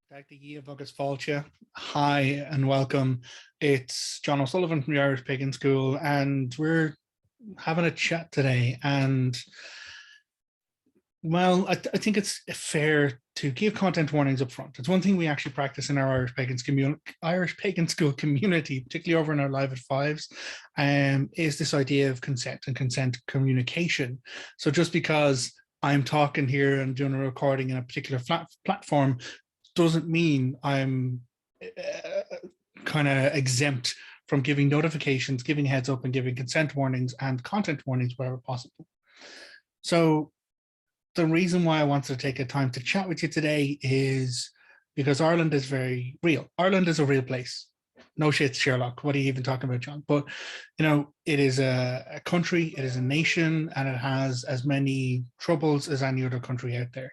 Dagda agus Fáilte. Hi and welcome. It's John O'Sullivan from the Irish Pagan School, and we're having a chat today. And well, I think it's fair to give content warnings up front. It's one thing we actually practice in our Irish Pagan School community, particularly over in our Live at Fives, is this idea of consent and consent communication. So just because I'm talking here and doing a recording in a particular platform doesn't mean I'm kind of exempt from giving notifications, giving heads up, and giving consent warnings and content warnings wherever possible. So the reason why I wanted to take a time to chat with you today is because Ireland is very real. Ireland is a real place. No shit, Sherlock. What are you even talking about, John? But, you know, it is a country, it is a nation, and it has as many troubles as any other country out there.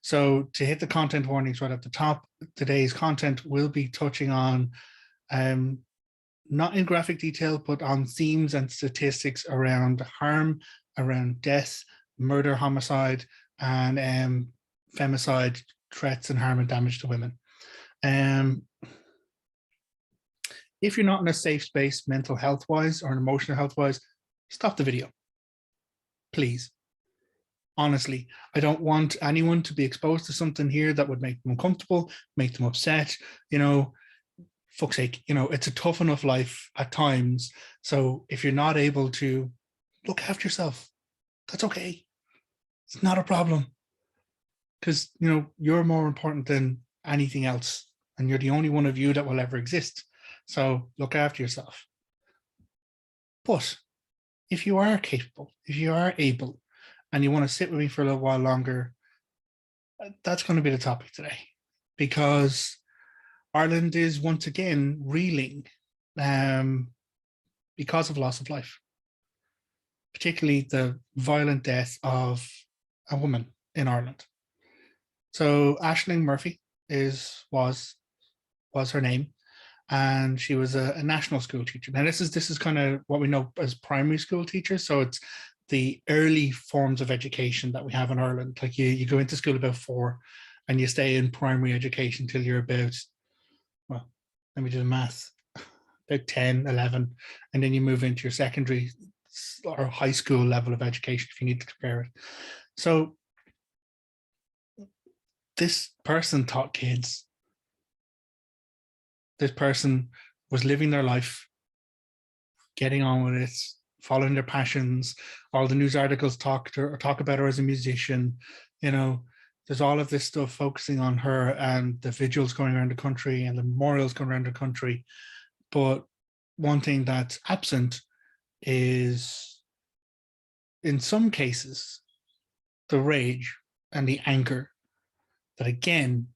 So to hit the content warnings right at the top, today's content will be touching on, not in graphic detail, but on themes and statistics around harm, around death, murder, homicide, and femicide, threats and harm and damage to women. If you're not in a safe space, mental health-wise or emotional health-wise, stop the video, please. Honestly, I don't want anyone to be exposed to something here that would make them uncomfortable, make them upset. You know, fuck's sake, you know, it's a tough enough life at times. So if you're not able to look after yourself, that's okay. It's not a problem. Because, you know, you're more important than anything else. And you're the only one of you that will ever exist. So look after yourself. But if you are capable, if you are able, and you want to sit with me for a little while longer, that's going to be the topic today, because Ireland is once again reeling because of loss of life, particularly the violent death of a woman in Ireland. So Aisling Murphy was her name, and she was a national school teacher. Now this is kind of what we know as primary school teachers. So it's the early forms of education that we have in Ireland. Like you go into school about 4 and you stay in primary education till you're about, well, let me do the math, about 10, 11, and then you move into your secondary or high school level of education if you need to compare it. So this person taught kids. This person was living their life, getting on with it, following their passions. All the news articles talk about her as a musician. You know, there's all of this stuff focusing on her and the vigils going around the country and the memorials going around the country. But one thing that's absent is, in some cases, the rage and the anger that, again,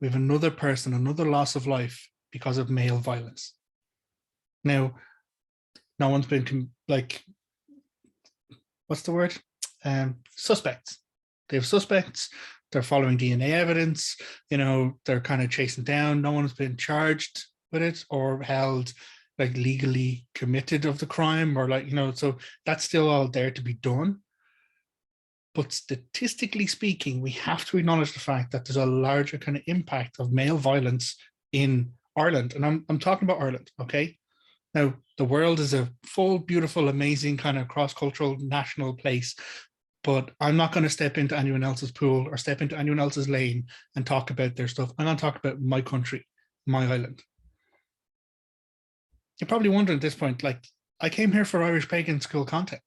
we have another person, another loss of life because of male violence. Now, no one's been like, what's the word? Suspects. They have suspects. They're following DNA evidence. You know, they're kind of chasing down. No one's been charged with it or held like legally committed of the crime, or like, you know, so that's still all there to be done. But statistically speaking, we have to acknowledge the fact that there's a larger kind of impact of male violence in Ireland. And I'm talking about Ireland, okay? Now, the world is a full, beautiful, amazing kind of cross-cultural national place, but I'm not going to step into anyone else's pool or step into anyone else's lane and talk about their stuff. I'm going to talk about my country, my island. You're probably wondering at this point, like, I came here for Irish Pagan School content.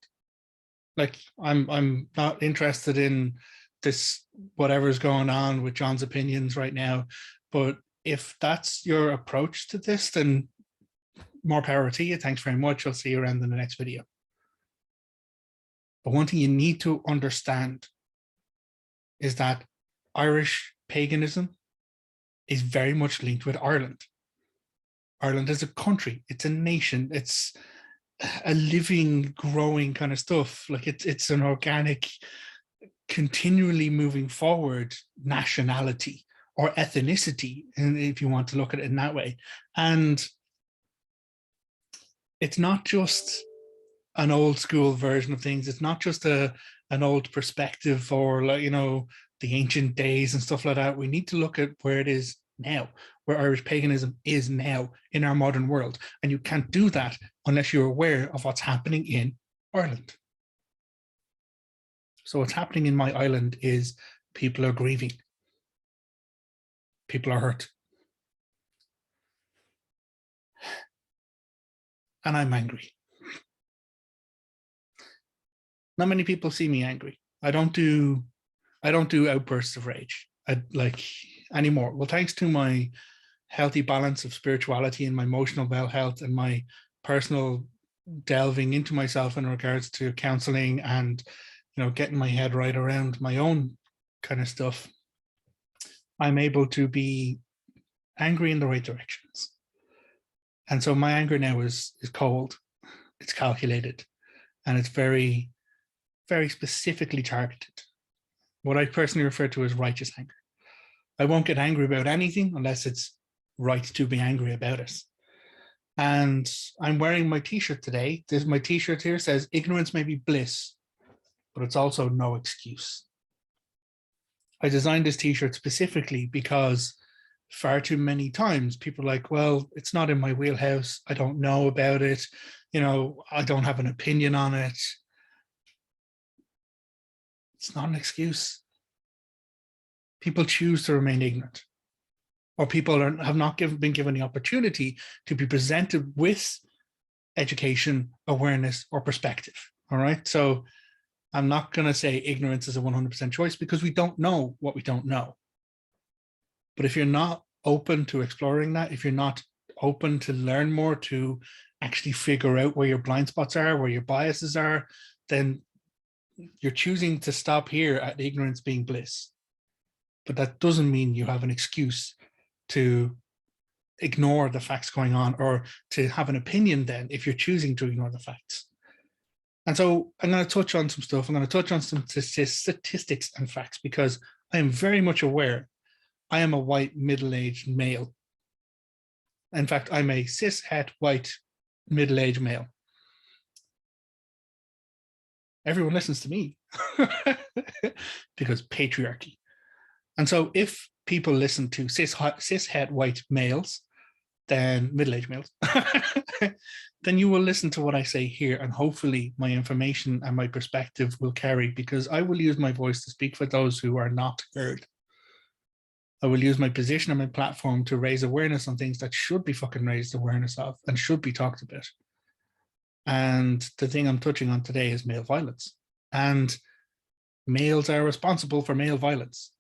Like, I'm not interested in this, whatever's going on with John's opinions right now. But if that's your approach to this, then more power to you. Thanks very much. I'll see you around in the next video. But one thing you need to understand is that Irish paganism is very much linked with Ireland. Ireland is a country, it's a nation, it's a living, growing kind of stuff. Like it's an organic, continually moving forward nationality or ethnicity, and if you want to look at it in that way. And it's not just an old school version of things. It's not just an old perspective or, like, you know, the ancient days and stuff like that. We need to look at where it is now, where Irish paganism is now in our modern world. And you can't do that unless you're aware of what's happening in Ireland. So what's happening in my island is people are grieving. People are hurt. And I'm angry. Not many people see me angry. I don't do outbursts of rage anymore. Well, thanks to my healthy balance of spirituality and my emotional well health and my personal delving into myself in regards to counseling and, getting my head right around my own kind of stuff, I'm able to be angry in the right directions. And so my anger now is cold, it's calculated, and it's very, very specifically targeted. What I personally refer to as righteous anger. I won't get angry about anything unless it's right to be angry about it. And I'm wearing my t-shirt today. My t-shirt here says, ignorance may be bliss, but it's also no excuse. I designed this t-shirt specifically because far too many times people are like, well, it's not in my wheelhouse. I don't know about it. I don't have an opinion on it. It's not an excuse. People choose to remain ignorant, or people have not been given the opportunity to be presented with education, awareness, or perspective. All right. So I'm not going to say ignorance is a 100% choice, because we don't know what we don't know. But if you're not open to exploring that, if you're not open to learn more, to actually figure out where your blind spots are, where your biases are, then you're choosing to stop here at ignorance being bliss. But that doesn't mean you have an excuse to ignore the facts going on, or to have an opinion then if you're choosing to ignore the facts. And so I'm going to touch on some stuff. I'm going to touch on some statistics and facts, because I am very much aware I am a white middle-aged male. In fact, I'm a cis-het white middle-aged male. Everyone listens to me because patriarchy. And so if people listen to cis-het white males, then middle-aged males, then you will listen to what I say here, and hopefully my information and my perspective will carry, because I will use my voice to speak for those who are not heard. I will use my position and my platform to raise awareness on things that should be fucking raised awareness of and should be talked about. And the thing I'm touching on today is male violence. And males are responsible for male violence.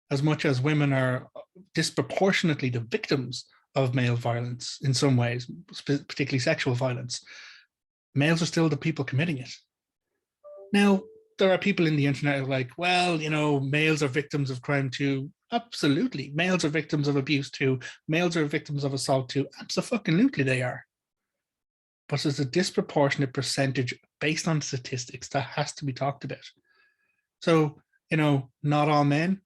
As much as women are disproportionately the victims of male violence in some ways, particularly sexual violence, males are still the people committing it. Now, there are people in the internet who are like, well, males are victims of crime too. Absolutely. Males are victims of abuse too. Males are victims of assault too. Absolutely they are. But there's a disproportionate percentage based on statistics that has to be talked about. So, not all men.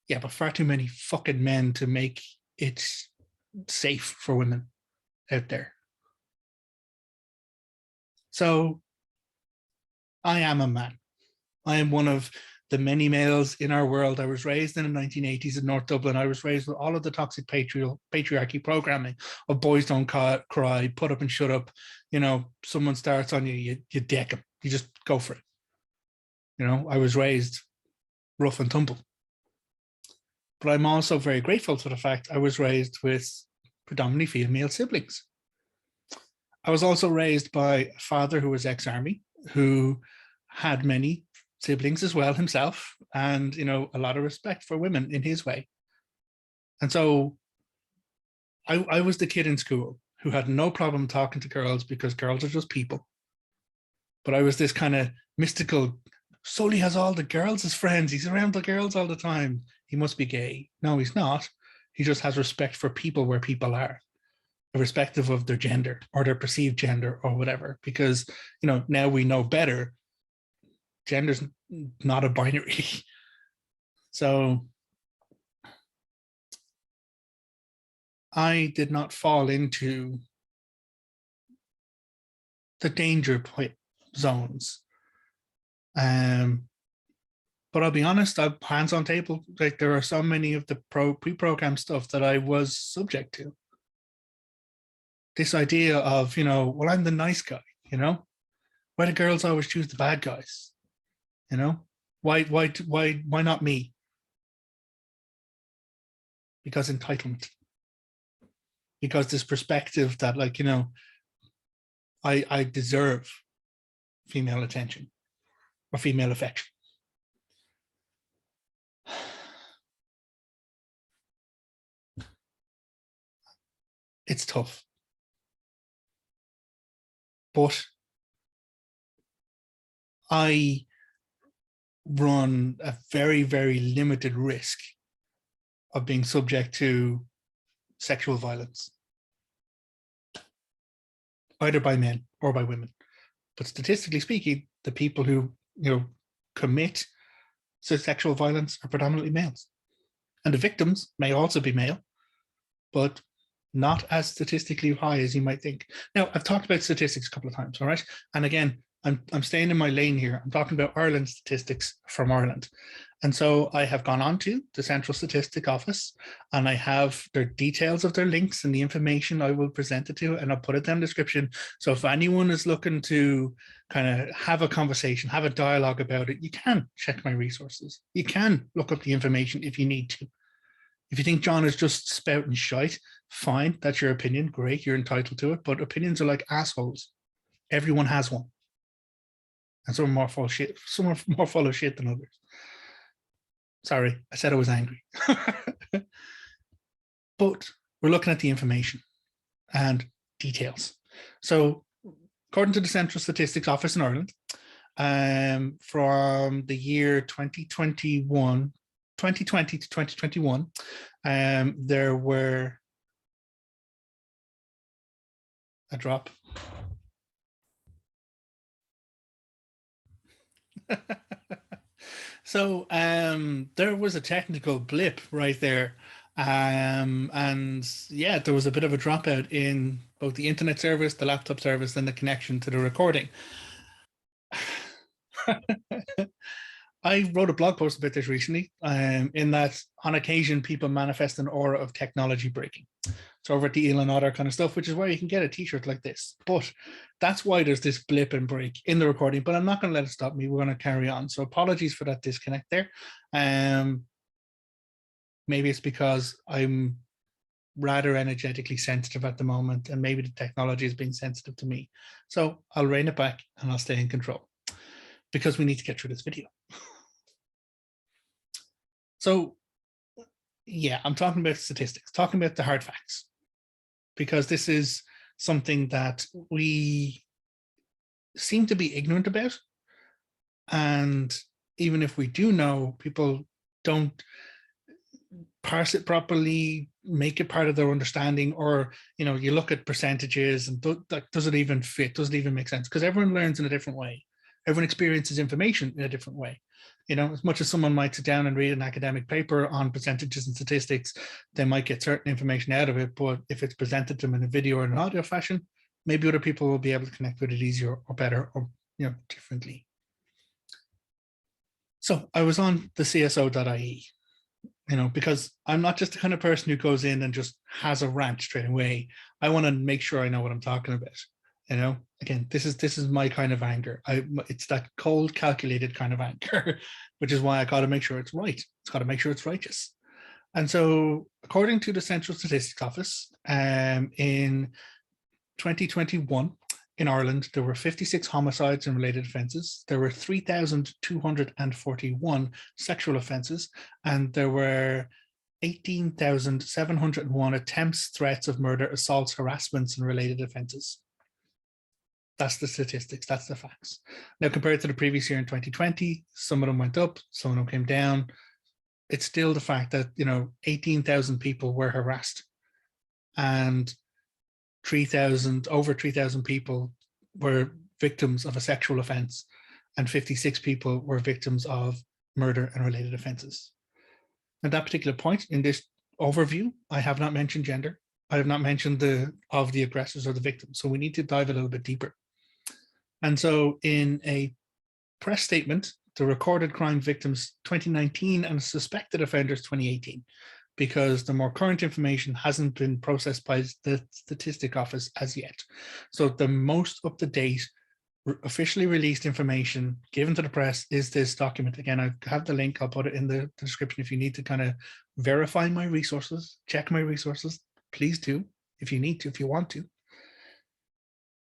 Yeah, but far too many fucking men to make it safe for women out there. So I am a man. I am one of the many males in our world. I was raised in the 1980s in North Dublin. I was raised with all of the toxic patriarchy programming of boys don't cry, put up and shut up. Someone starts on you, you deck them. You just go for it. I was raised rough and tumble. But I'm also very grateful for the fact I was raised with predominantly female siblings. I was also raised by a father who was ex-army, who had many siblings as well himself, and a lot of respect for women in his way. And so I was the kid in school who had no problem talking to girls, because girls are just people. But I was this kind of mystical, Sully has all the girls as friends, he's around the girls all the time, he must be gay. No, he's not. He just has respect for people where people are, irrespective of their gender or their perceived gender or whatever, because now we know better. Gender's not a binary. So I did not fall into the danger zones But I'll be honest, I've hands on table. Like there are so many of the pre-programmed stuff that I was subject to. This idea of, well, I'm the nice guy, why do girls always choose the bad guys? Why not me? Because entitlement. Because this perspective that, like, I deserve female attention or female affection. It's tough. But I run a very, very limited risk of being subject to sexual violence, either by men or by women. But statistically speaking, the people who, commit sexual violence are predominantly males. And the victims may also be male, but not as statistically high as you might think. Now, I've talked about statistics a couple of times, all right? And again, I'm staying in my lane here. I'm talking about Ireland statistics from Ireland. And so I have gone on to the Central Statistic Office, and I have their details of their links and the information I will present it to, and I'll put it down in the description. So if anyone is looking to kind of have a conversation, have a dialogue about it, you can check my resources. You can look up the information if you need to. If you think John is just spouting shite, fine, that's your opinion. Great, you're entitled to it. But opinions are like assholes. Everyone has one. And some are more full of shit, some are more full of shit than others. Sorry, I said I was angry. But we're looking at the information and details. So according to the Central Statistics Office in Ireland, from the year 2020 to 2021, there were a drop. So there was a technical blip right there. And yeah, there was a bit of a dropout in both the internet service, the laptop service, and the connection to the recording. I wrote a blog post about this recently, in that on occasion people manifest an aura of technology breaking. So over at the Elon Otter kind of stuff, which is where you can get a t-shirt like this. But that's why there's this blip and break in the recording, but I'm not going to let it stop me. We're going to carry on. So apologies for that disconnect there. Maybe it's because I'm rather energetically sensitive at the moment, and maybe the technology is being sensitive to me. So I'll rein it back and I'll stay in control because we need to get through this video. So yeah, I'm talking about statistics, talking about the hard facts, because this is something that we seem to be ignorant about. And even if we do know, people don't parse it properly, make it part of their understanding, or, you look at percentages and that doesn't even fit, doesn't even make sense, because everyone learns in a different way. Everyone experiences information in a different way. As much as someone might sit down and read an academic paper on percentages and statistics, they might get certain information out of it, but if it's presented to them in a video or an audio fashion, maybe other people will be able to connect with it easier or better or, differently. So I was on the CSO.ie, because I'm not just the kind of person who goes in and just has a rant straight away. I want to make sure I know what I'm talking about. Again, this is my kind of anger. It's that cold, calculated kind of anger, which is why I got to make sure it's right. It's got to make sure it's righteous. And so, according to the Central Statistics Office, in 2021 in Ireland, there were 56 homicides and related offences. There were 3,241 sexual offences, and there were 18,701 attempts, threats of murder, assaults, harassments, and related offences. That's the statistics, that's the facts. Now, compared to the previous year in 2020, some of them went up, some of them came down. It's still the fact that, 18,000 people were harassed, and over 3,000 people were victims of a sexual offense, and 56 people were victims of murder and related offenses. At that particular point in this overview, I have not mentioned gender. I have not mentioned the aggressors or the victims. So we need to dive a little bit deeper. And so in a press statement the recorded crime victims 2019 and suspected offenders 2018, because the more current information hasn't been processed by the statistic office as yet. So the most up-to-date officially released information given to the press is this document. Again, I have the link, I'll put it in the description if you need to kind of verify my resources, check my resources, please do, if you need to, if you want to.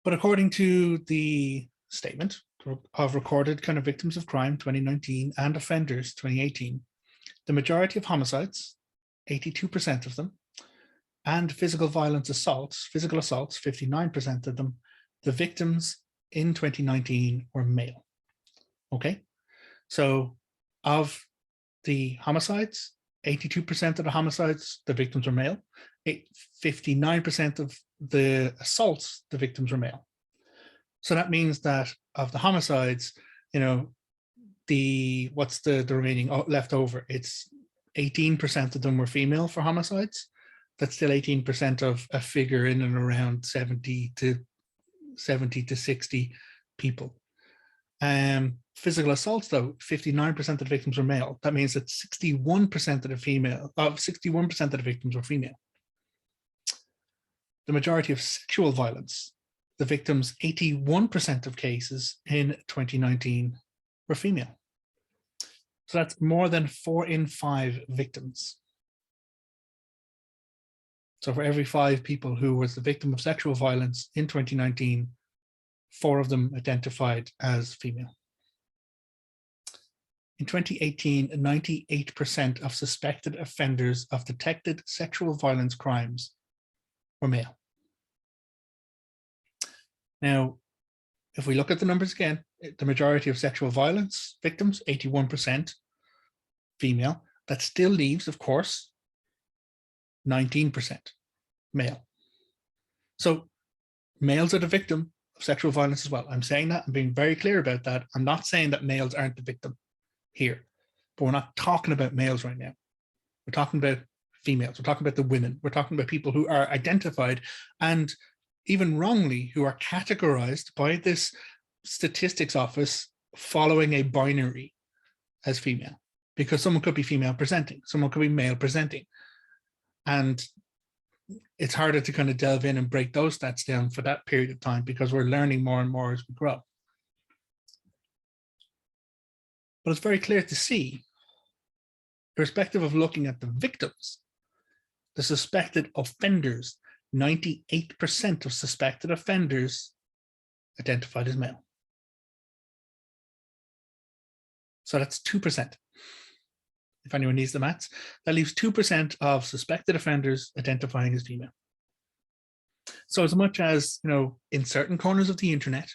But according to the statement of recorded kind of victims of crime 2019 and offenders 2018, the majority of homicides, 82% of them, and physical assaults, 59% of them, the victims in 2019 were male. Okay, so of the homicides, 82% of the homicides, the victims were male. 59% of the assaults, the victims were male. So that means that of the homicides, you know, what's the remaining left over? It's 18% of them were female for homicides. That's still 18% of a figure in and around 70 to 60 people. Physical assaults, though, 59% of the victims were male. That means that 61% of the victims were female. The majority of sexual violence, the victims, 81% of cases in 2019 were female. So that's more than 4 in 5 victims. So for every 5 people who was the victim of sexual violence in 2019, 4 of them identified as female. In 2018, 98% of suspected offenders of detected sexual violence crimes were male. Now, if we look at the numbers again, the majority of sexual violence victims, 81% female. That still leaves, of course, 19% male. So males are the victim of sexual violence as well. I'm saying that, I'm being very clear about that. I'm not saying that males aren't the victim here, but we're not talking about males right now. We're talking about females. We're talking about the women. We're talking about people who are identified and even wrongly who are categorized by this statistics office following a binary as female, because someone could be female presenting, someone could be male presenting. And it's harder to kind of delve in and break those stats down for that period of time because we're learning more and more as we grow. But it's very clear to see, irrespective of looking at the victims, the suspected offenders, 98% of suspected offenders identified as male. So that's 2%. If anyone needs the maths, that leaves 2% of suspected offenders identifying as female. So as much as, you know, in certain corners of the internet,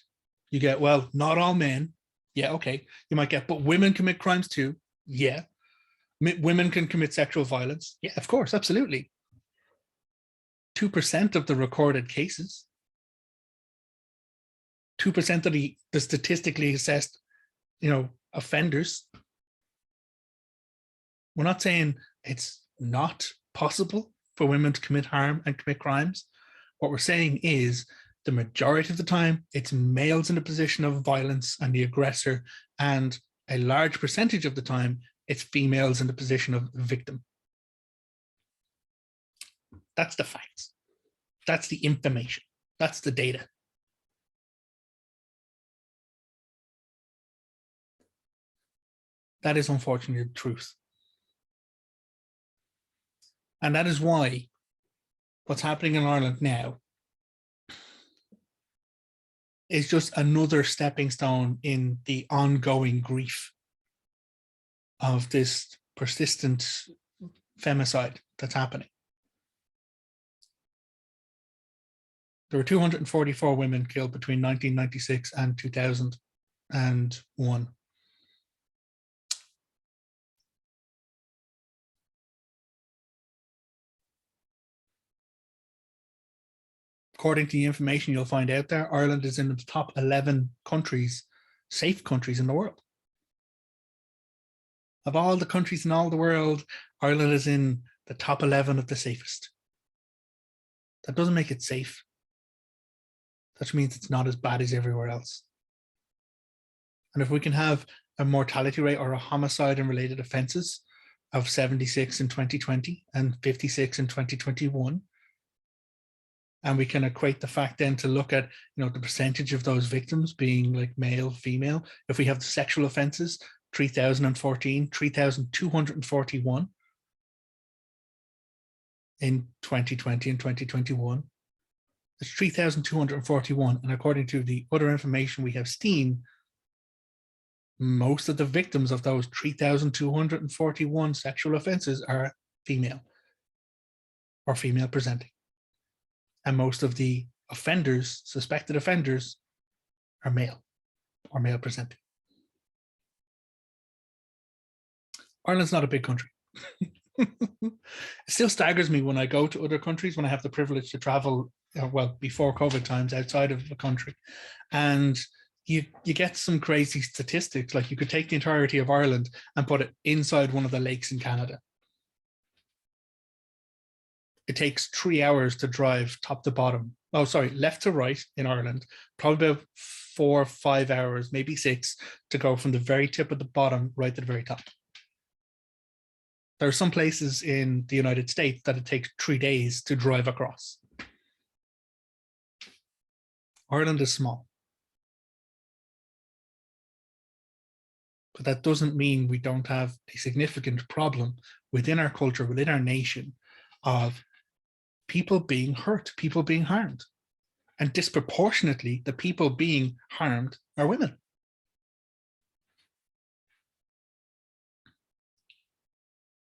you get, well, not all men. Yeah, okay. You might get, but women commit crimes too. Yeah. Women can commit sexual violence. Yeah, of course, absolutely. 2% of the recorded cases. 2% of the statistically assessed, you know, offenders. We're not saying it's not possible for women to commit harm and commit crimes. What we're saying is the majority of the time, it's males in a position of violence and the aggressor, and a large percentage of the time, it's females in the position of victim. That's the facts. That's the information. That's the data. That is unfortunately the truth. And that is why what's happening in Ireland now is just another stepping stone in the ongoing grief of this persistent femicide that's happening. There were 244 women killed between 1996 and 2001. According to the information you'll find out there, Ireland is in the top 11 countries, safe countries in the world. Of all the countries in all the world, Ireland is in the top 11 of the safest. That doesn't make it safe. That means it's not as bad as everywhere else. And if we can have a mortality rate or a homicide and related offenses of 76 in 2020 and 56 in 2021. And we can equate the fact then to look at, the percentage of those victims being like male, female. If we have the sexual offenses, 3,014, 3,241 in 2020 and 2021. It's 3,241. And according to the other information we have seen, most of the victims of those 3,241 sexual offenses are female or female presenting. And most of the offenders, suspected offenders, are male or male presenting. Ireland's not a big country. It still staggers me when I go to other countries, when I have the privilege to travel, before COVID times, outside of the country. And you get some crazy statistics, like you could take the entirety of Ireland and put it inside one of the lakes in Canada. It takes 3 hours to drive top to bottom. Oh, sorry, left to right in Ireland, probably about 4 or 5 hours, maybe 6, to go from the very tip of the bottom right to the very top. There are some places in the United States that it takes 3 days to drive across. Ireland is small. But that doesn't mean we don't have a significant problem within our culture, within our nation, of people being hurt, people being harmed. And disproportionately, the people being harmed are women.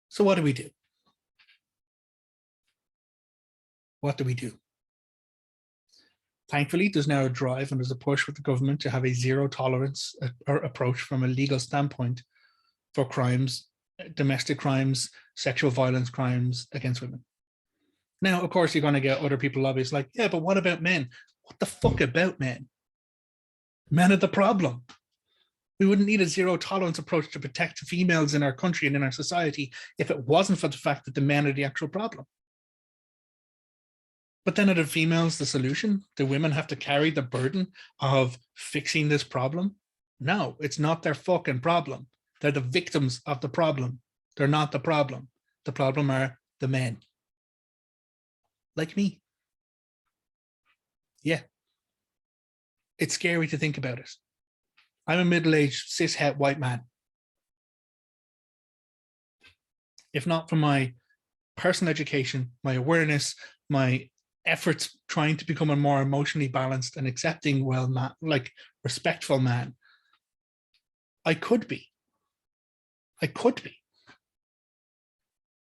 So what do we do? What do we do? Thankfully, there's now a drive and there's a push with the government to have a zero tolerance approach from a legal standpoint for crimes, domestic crimes, sexual violence crimes against women. Now, of course, you're going to get other people obviously like, yeah, but what about men? What the fuck about men? Men are the problem. We wouldn't need a zero tolerance approach to protect females in our country and in our society if it wasn't for the fact that the men are the actual problem. But then are the females the solution? Do women have to carry the burden of fixing this problem? No, it's not their fucking problem. They're the victims of the problem. They're not the problem. The problem are the men. Like me. Yeah. It's scary to think about it. I'm a middle-aged, cis-het white man. If not for my personal education, my awareness, my efforts trying to become a more emotionally balanced and accepting, respectful man, I could be.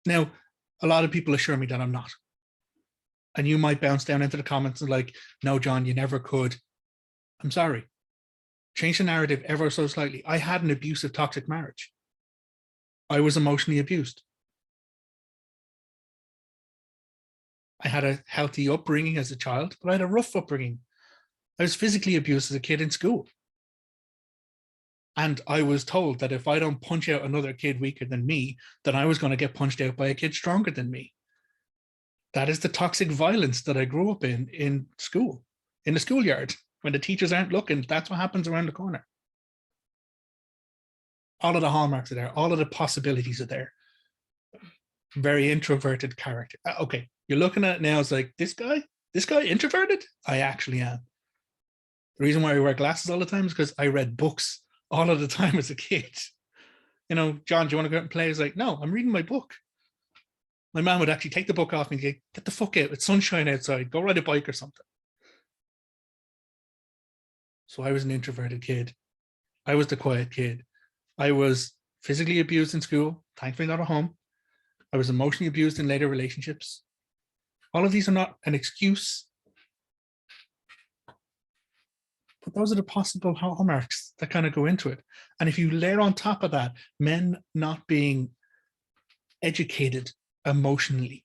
Now, a lot of people assure me that I'm not. And you might bounce down into the comments and like, no, John, you never could. I'm sorry. Change the narrative ever so slightly. I had an abusive, toxic marriage. I was emotionally abused. I had a healthy upbringing as a child, but I had a rough upbringing. I was physically abused as a kid in school. And I was told that if I don't punch out another kid weaker than me, then I was going to get punched out by a kid stronger than me. That is the toxic violence that I grew up in school, in the schoolyard. When the teachers aren't looking, that's what happens around the corner. All of the hallmarks are there. All of the possibilities are there. Very introverted character. Okay, you're looking at it now, it's like, this guy introverted? I actually am. The reason why I wear glasses all the time is because I read books all of the time as a kid. John, do you want to go out and play? I was like, no, I'm reading my book. My mom would actually take the book off me and say, get the fuck out. It's sunshine outside. Go ride a bike or something. So I was an introverted kid. I was the quiet kid. I was physically abused in school, thankfully not at home. I was emotionally abused in later relationships. All of these are not an excuse, but those are the possible hallmarks that kind of go into it. And if you layer on top of that, men not being educated emotionally,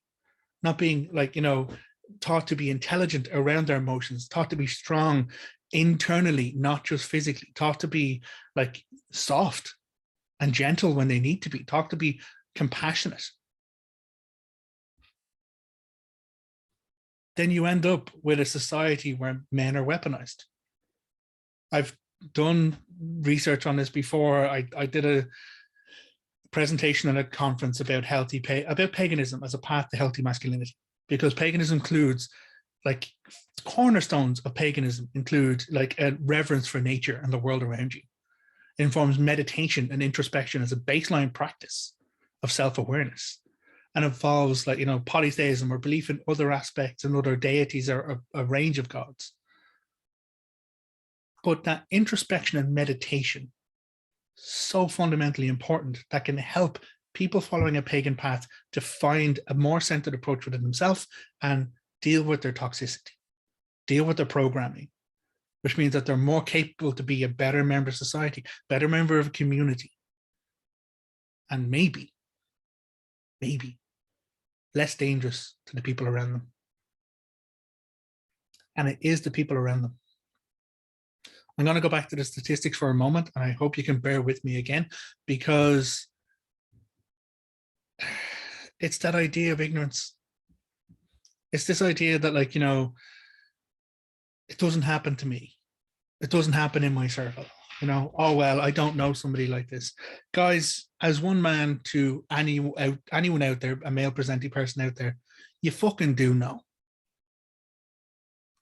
not being taught to be intelligent around their emotions, taught to be strong internally, not just physically, taught to be soft and gentle when they need to be, taught to be compassionate, then you end up with a society where men are weaponized. I've done research on this before. I did a presentation at a conference about about paganism as a path to healthy masculinity, because paganism includes, like, cornerstones of paganism include like a reverence for nature and the world around you. It informs meditation and introspection as a baseline practice of self-awareness, and involves, like, polytheism, or belief in other aspects and other deities, or a range of gods. But that introspection and meditation, so fundamentally important, that can help people following a pagan path to find a more centered approach within themselves and deal with their toxicity, deal with their programming, which means that they're more capable to be a better member of society, better member of a community, and maybe less dangerous to the people around them. And it is the people around them. I'm going to go back to the statistics for a moment, and I hope you can bear with me again, because it's that idea of ignorance. It's this idea that, like, it doesn't happen to me. It doesn't happen in my circle. Oh, well, I don't know somebody like this. Guys, as one man to anyone out there, a male presenting person out there, you fucking do know.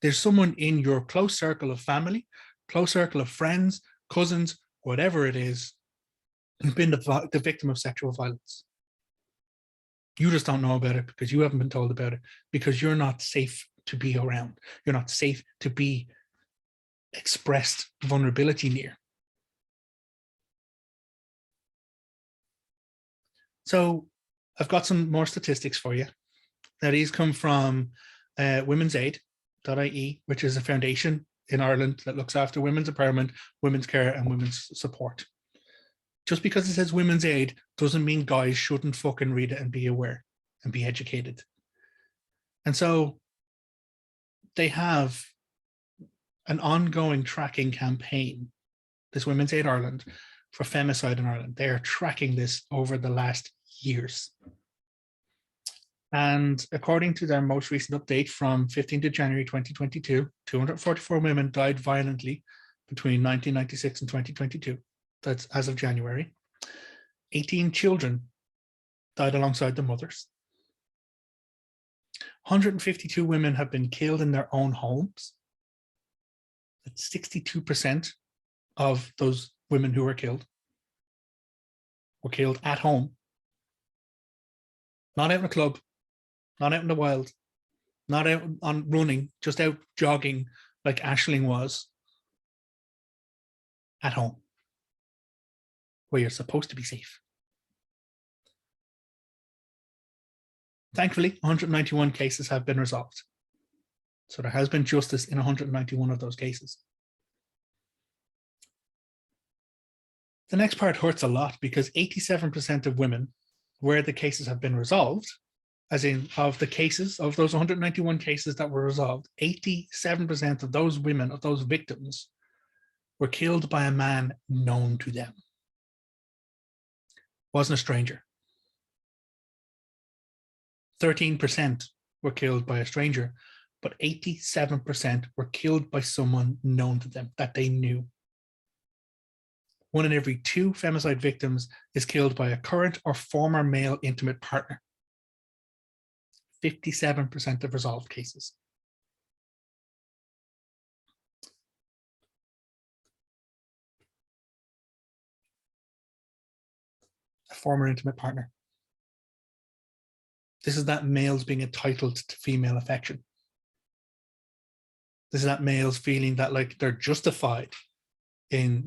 There's someone in your close circle of family, close circle of friends, cousins, whatever it is, who's been the victim of sexual violence. You just don't know about it because you haven't been told about it, because you're not safe to be around. You're not safe to be expressed vulnerability near. So I've got some more statistics for you. Now, these come from women'said.ie, which is a foundation in Ireland that looks after women's empowerment, women's care, and women's support. Just because it says Women's Aid doesn't mean guys shouldn't fucking read it and be aware and be educated. And so they have an ongoing tracking campaign, this Women's Aid Ireland, for femicide in Ireland. They are tracking this over the last years. And according to their most recent update from 15th of January 2022, 244 women died violently between 1996 and 2022. That's as of January. 18 children died alongside their mothers. 152 women have been killed in their own homes. That's 62% of those women who were killed at home. Not out in a club, not out in the wild, not out on running, just out jogging like Aisling was. At home, where you're supposed to be safe. Thankfully, 191 cases have been resolved. So there has been justice in 191 of those cases. The next part hurts a lot, because 87% of women where the cases have been resolved, as in of the cases, of those 191 cases that were resolved, 87% of those women, of those victims, were killed by a man known to them. Wasn't a stranger. 13% were killed by a stranger, but 87% were killed by someone known to them, that they knew. 1 in every 2 femicide victims is killed by a current or former male intimate partner. 57% of resolved cases. A former intimate partner. This is that males being entitled to female affection. This is that males feeling that, like, they're justified in,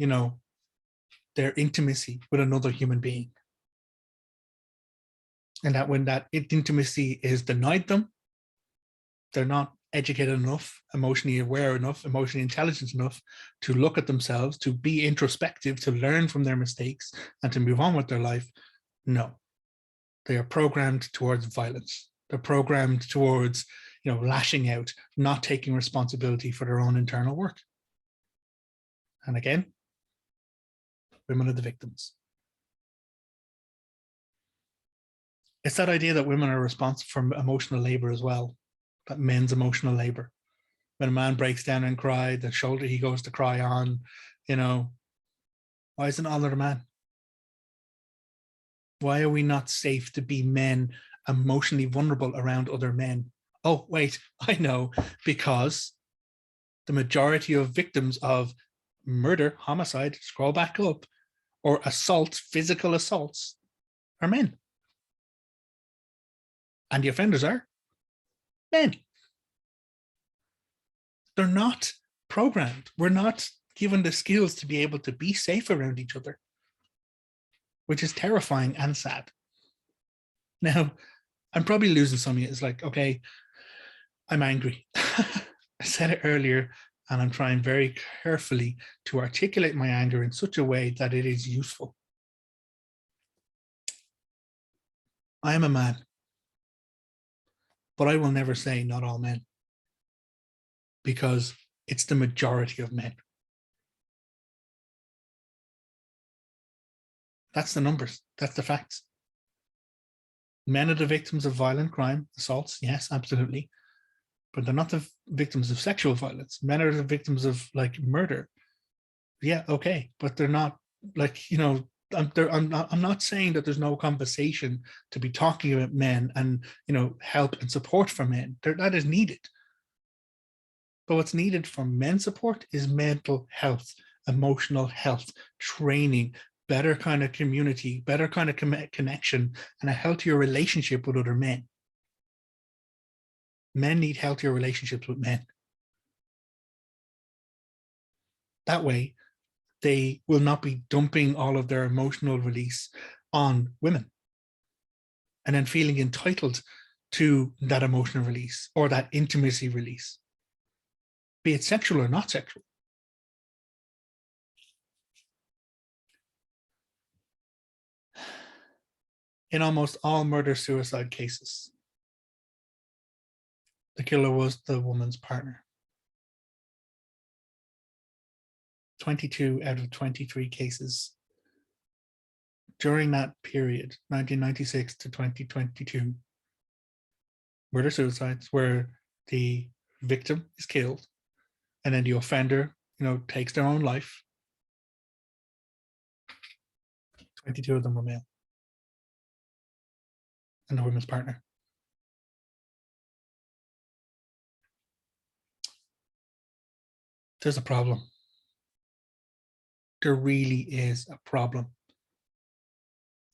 their intimacy with another human being. And that when that intimacy is denied them, they're not educated enough, emotionally aware enough, emotionally intelligent enough to look at themselves, to be introspective, to learn from their mistakes, and to move on with their life. No. They are programmed towards violence. They're programmed towards, lashing out, not taking responsibility for their own internal work. And again, women are the victims. It's that idea that women are responsible for emotional labor as well, that men's emotional labor. when a man breaks down and cry, the shoulder he goes to cry on, you know, why isn't all other man? Why are we not safe to be men emotionally vulnerable around other men? Oh, wait, I know, because the majority of victims of murder, homicide, scroll back up, or assault, physical assaults, are men. And the offenders are men. They're not programmed. We're not given the skills to be able to be safe around each other, which is terrifying and sad. Now, I'm probably losing some of you. It's like, okay, I'm angry. I said it earlier, and I'm trying very carefully to articulate my anger in such a way that it is useful. I am a man, but I will never say not all men, because it's the majority of men. That's the numbers. That's the facts. Men are the victims of violent crime, assaults, yes, absolutely. But they're not the victims of sexual violence. Men are the victims of like murder. Yeah, okay, but they're not like, you know, I'm not saying that there's no conversation to be talking about men and, you know, help and support for men. That is needed. But what's needed for men's support is mental health, emotional health, training, better kind of community, better kind of connection, and a healthier relationship with other men. Men need healthier relationships with men. That way, they will not be dumping all of their emotional release on women and then feeling entitled to that emotional release or that intimacy release, be it sexual or not sexual. In almost all murder-suicide cases, the killer was the woman's partner. 22 out of 23 cases during that period, 1996 to 2022, murder-suicides where the victim is killed and then the offender, you know, takes their own life. 22 of them were male. And the woman's partner. There's a problem. There really is a problem.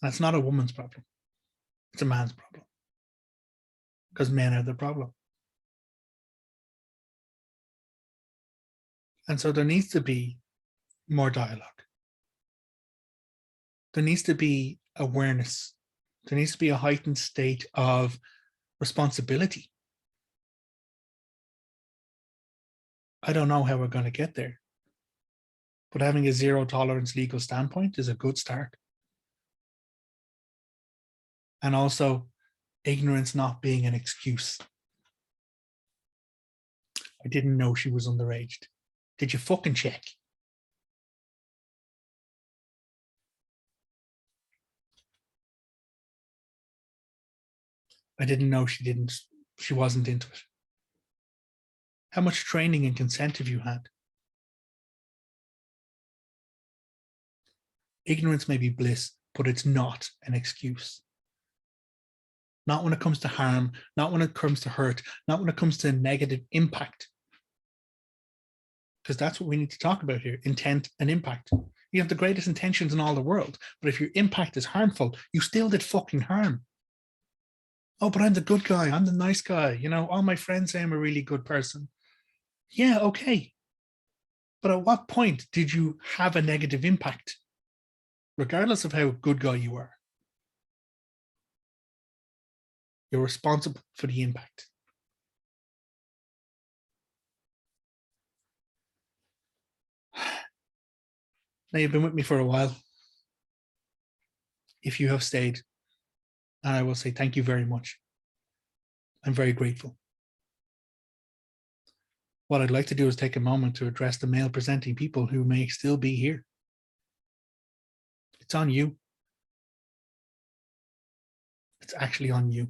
And it's not a woman's problem. It's a man's problem. Because men are the problem. And so there needs to be more dialogue. There needs to be awareness. There needs to be a heightened state of responsibility. I don't know how we're going to get there. But having a zero tolerance legal standpoint is a good start. And also, ignorance not being an excuse. I didn't know she was underage. Did you fucking check? I didn't know she wasn't into it. How much training and consent have you had? Ignorance may be bliss, but it's not an excuse. Not when it comes to harm, not when it comes to hurt, not when it comes to negative impact. Because that's what we need to talk about here, intent and impact. You have the greatest intentions in all the world, but if your impact is harmful, you still did fucking harm. Oh, but I'm the good guy, I'm the nice guy. You know, all my friends say I'm a really good person. Yeah, okay. But at what point did you have a negative impact? Regardless of how good guy you are. You're responsible for the impact. Now, you've been with me for a while. If you have stayed, and I will say thank you very much. I'm very grateful. What I'd like to do is take a moment to address the male presenting people who may still be here. It's on you. It's actually on you.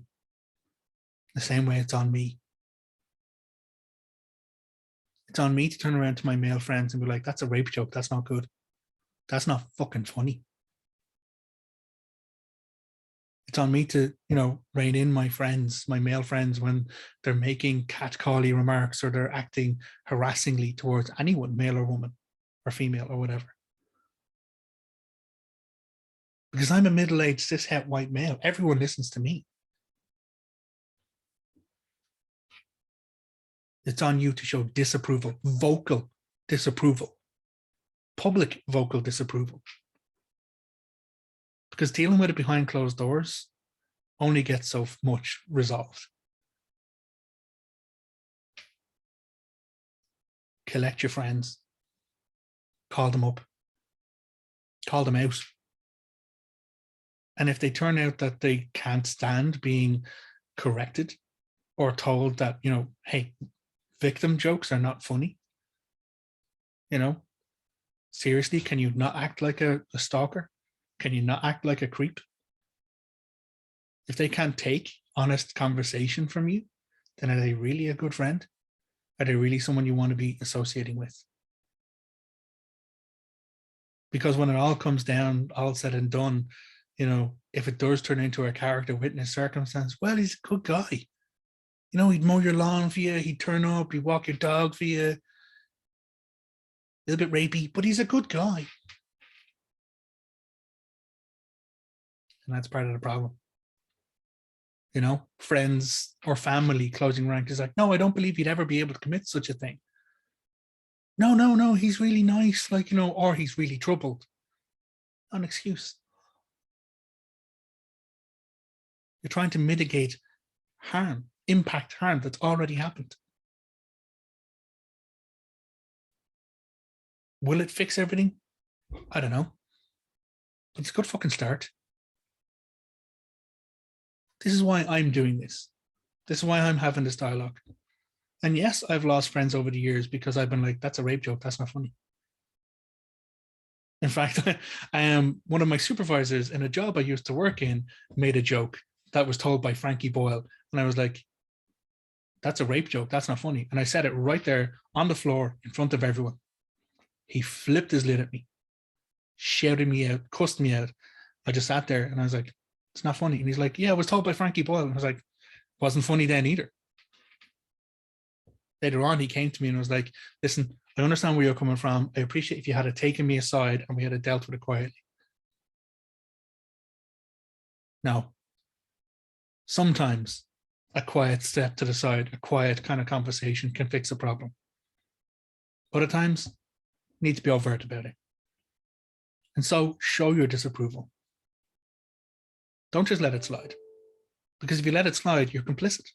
The same way it's on me. It's on me to turn around to my male friends and be like, that's a rape joke. That's not good. That's not fucking funny. It's on me to, rein in my friends, my male friends, when they're making catcally remarks or they're acting harassingly towards anyone, male or woman or female or whatever. Because I'm a middle-aged, cishet white male. Everyone listens to me. It's on you to show disapproval, vocal disapproval, public vocal disapproval. Because dealing with it behind closed doors only gets so much resolved. Collect your friends. Call them up. Call them out. And if they turn out that they can't stand being corrected or told that, hey, victim jokes are not funny. Seriously, can you not act like a stalker? Can you not act like a creep? If they can't take honest conversation from you, then are they really a good friend? Are they really someone you want to be associating with? Because when it all comes down, all said and done, if it does turn into a character witness circumstance, well, he's a good guy. He'd mow your lawn for you, he'd turn up, he'd walk your dog for you. A little bit rapey, but he's a good guy. And that's part of the problem. Friends or family closing rank is like, no, I don't believe he'd ever be able to commit such a thing. No, he's really nice, or he's really troubled. An excuse. You're trying to mitigate harm, impact harm that's already happened. Will it fix everything? I don't know. But it's a good fucking start. This is why I'm doing this. This is why I'm having this dialogue. And yes, I've lost friends over the years because I've been like, that's a rape joke. That's not funny. In fact, one of my supervisors in a job I used to work in made a joke that was told by Frankie Boyle. And I was like, that's a rape joke. That's not funny. And I said it right there on the floor in front of everyone. He flipped his lid at me, shouted me out, cussed me out. I just sat there and I was like, it's not funny. And he's like, yeah, I was told by Frankie Boyle. And I was like, wasn't funny then either. Later on, he came to me and was like, listen, I understand where you're coming from. I appreciate if you had taken me aside and we had dealt with it quietly. Now, sometimes a quiet step to the side, a quiet kind of conversation can fix a problem. Other times, you need to be overt about it. And so show your disapproval. Don't just let it slide. Because if you let it slide, you're complicit.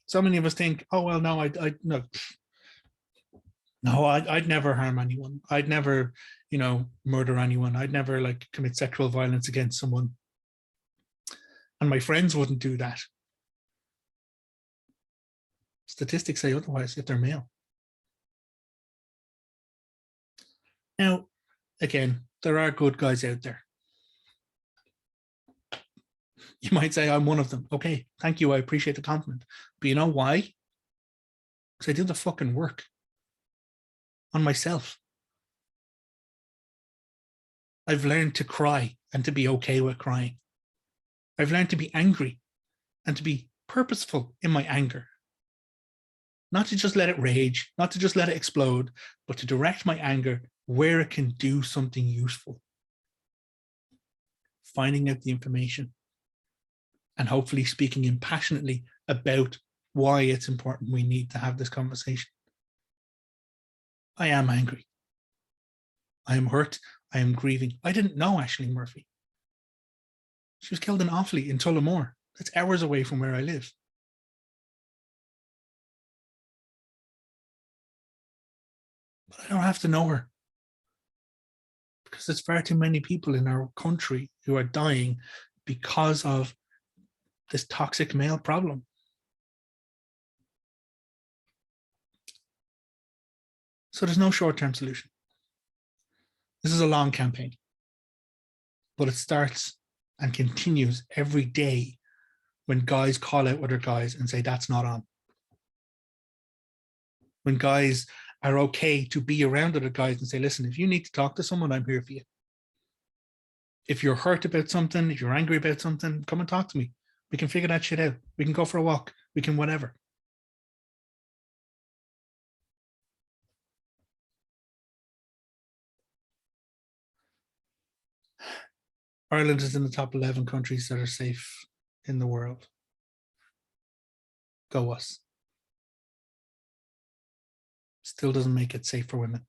So many of us think, oh, well, no, I'd never harm anyone. I'd never, murder anyone. I'd never commit sexual violence against someone. And my friends wouldn't do that. Statistics say otherwise if they're male. Now, again, there are good guys out there. You might say I'm one of them. Okay, thank you. I appreciate the compliment. But you know why? Because I do the fucking work on myself. I've learned to cry and to be okay with crying. I've learned to be angry and to be purposeful in my anger. Not to just let it rage, not to just let it explode, but to direct my anger where it can do something useful. Finding out the information and hopefully speaking impassionately about why it's important we need to have this conversation. I am angry. I am hurt. I am grieving. I didn't know Ashley Murphy. She was killed in Offaly in Tullamore. That's hours away from where I live. But I don't have to know her. Because there's far too many people in our country who are dying because of this toxic male problem. So there's no short-term solution. This is a long campaign, but it starts and continues every day when guys call out other guys and say, that's not on. when guys are okay to be around other guys and say, listen, if you need to talk to someone, I'm here for you. If you're hurt about something, if you're angry about something, come and talk to me. We can figure that shit out. We can go for a walk. We can whatever. Ireland is in the top 11 countries that are safe in the world. Go us. Still doesn't make it safe for women.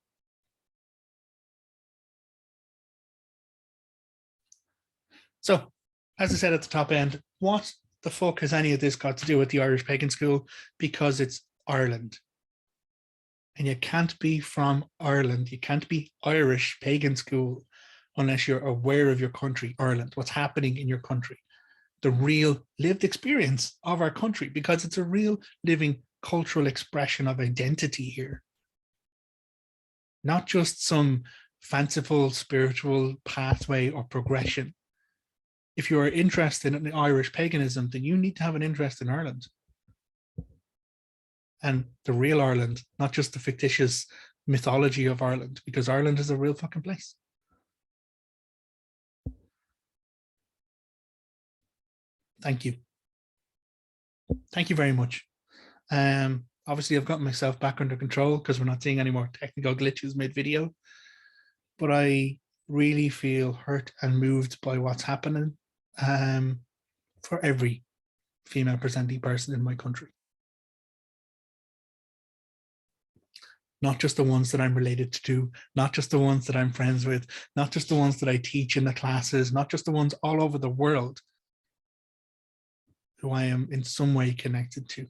So, as I said at the top end, what the fuck has any of this got to do with the Irish Pagan School? Because it's Ireland. And you can't be from Ireland. You can't be Irish Pagan School unless you're aware of your country, Ireland, what's happening in your country, the real lived experience of our country, because it's a real living cultural expression of identity here. Not just some fanciful spiritual pathway or progression. If you are interested in Irish paganism, then you need to have an interest in Ireland. And the real Ireland, not just the fictitious mythology of Ireland, because Ireland is a real fucking place. Thank you. Thank you very much. Obviously, I've gotten myself back under control because we're not seeing any more technical glitches mid-video. But I really feel hurt and moved by what's happening for every female presenting person in my country. Not just the ones that I'm related to, not just the ones that I'm friends with, not just the ones that I teach in the classes, not just the ones all over the world who I am in some way connected to.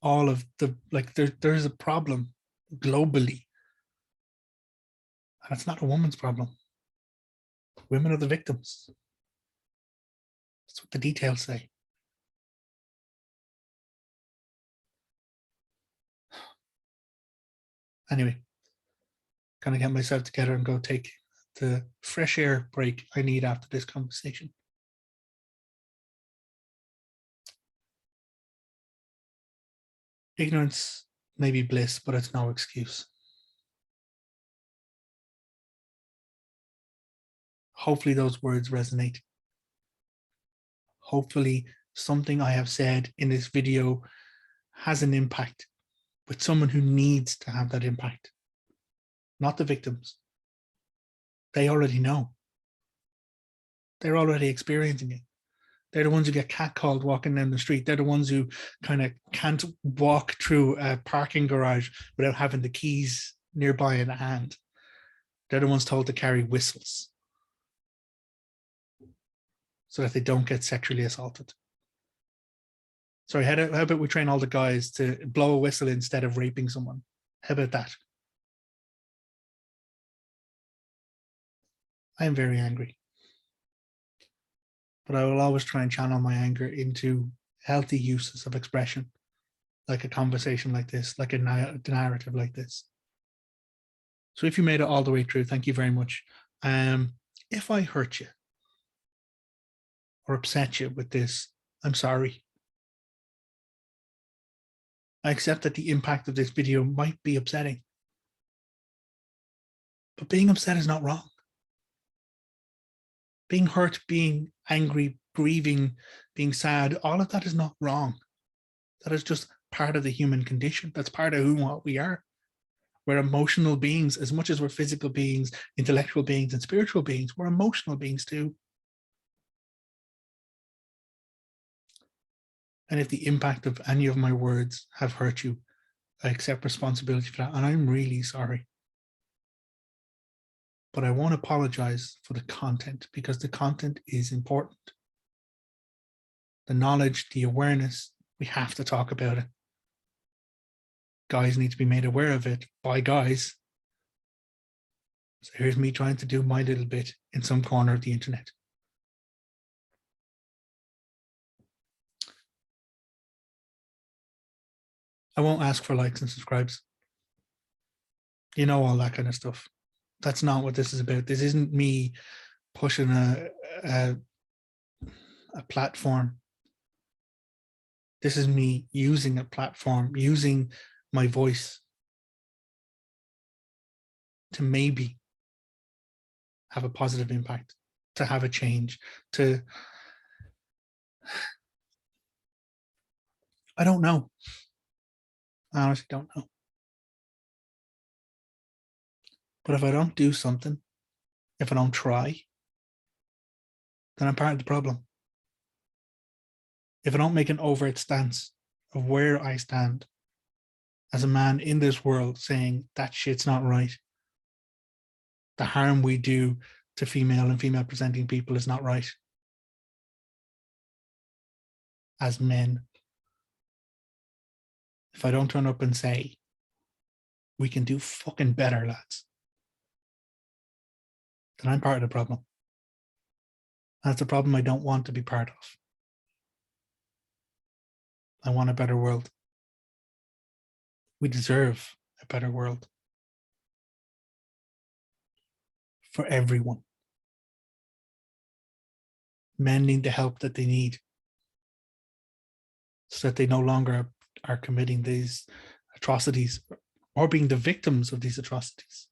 All of the, like, there's a problem globally. And it's not a woman's problem. Women are the victims. That's what the details say. Anyway, gonna get myself together and go take the fresh air break I need after this conversation. Ignorance may be bliss, but it's no excuse. Hopefully those words resonate. Hopefully something I have said in this video has an impact with someone who needs to have that impact. Not the victims. They already know. They're already experiencing it. They're the ones who get catcalled walking down the street. They're the ones who kind of can't walk through a parking garage without having the keys nearby in hand. They're the ones told to carry whistles so that they don't get sexually assaulted. Sorry, how about we train all the guys to blow a whistle instead of raping someone? How about that? I am very angry. But I will always try and channel my anger into healthy uses of expression, like a conversation like this, like a narrative like this. So if you made it all the way through, thank you very much. If I hurt you or upset you with this, I'm sorry. I accept that the impact of this video might be upsetting. But being upset is not wrong. Being hurt, being angry, grieving, being sad, all of that is not wrong. That is just part of the human condition. That's part of who and what we are. We're emotional beings as much as we're physical beings, intellectual beings, and spiritual beings. We're emotional beings too. And if the impact of any of my words have hurt you, I accept responsibility for that. And I'm really sorry. But I won't apologize for the content because the content is important. The knowledge, the awareness, we have to talk about it. Guys need to be made aware of it by guys. So here's me trying to do my little bit in some corner of the internet. I won't ask for likes and subscribes. You know, all that kind of stuff. That's not what this is about. This isn't me pushing a platform. This is me using a platform, using my voice to maybe have a positive impact, to have a change, to, I don't know. I honestly don't know. But if I don't do something, if I don't try, then I'm part of the problem. If I don't make an overt stance of where I stand as a man in this world saying that shit's not right, the harm we do to female and female presenting people is not right, as men, if I don't turn up and say, we can do fucking better, lads, then I'm part of the problem. That's a problem I don't want to be part of. I want a better world. We deserve a better world for everyone. Men need the help that they need so that they no longer are committing these atrocities or being the victims of these atrocities.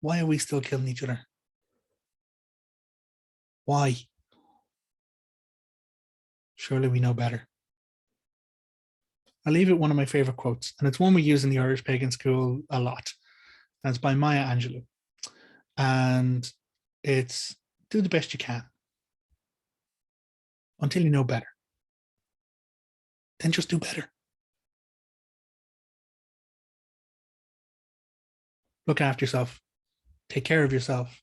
Why are we still killing each other? Why? Surely we know better. I'll leave it one of my favorite quotes, and it's one we use in the Irish Pagan school a lot. And it's by Maya Angelou. And it's, do the best you can until you know better. Then just do better. Look after yourself. Take care of yourself.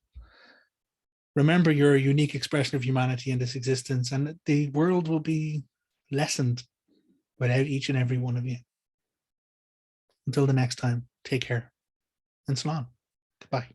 Remember you're a unique expression of humanity in this existence, and the world will be lessened without each and every one of you. Until the next time, take care and salon. Goodbye.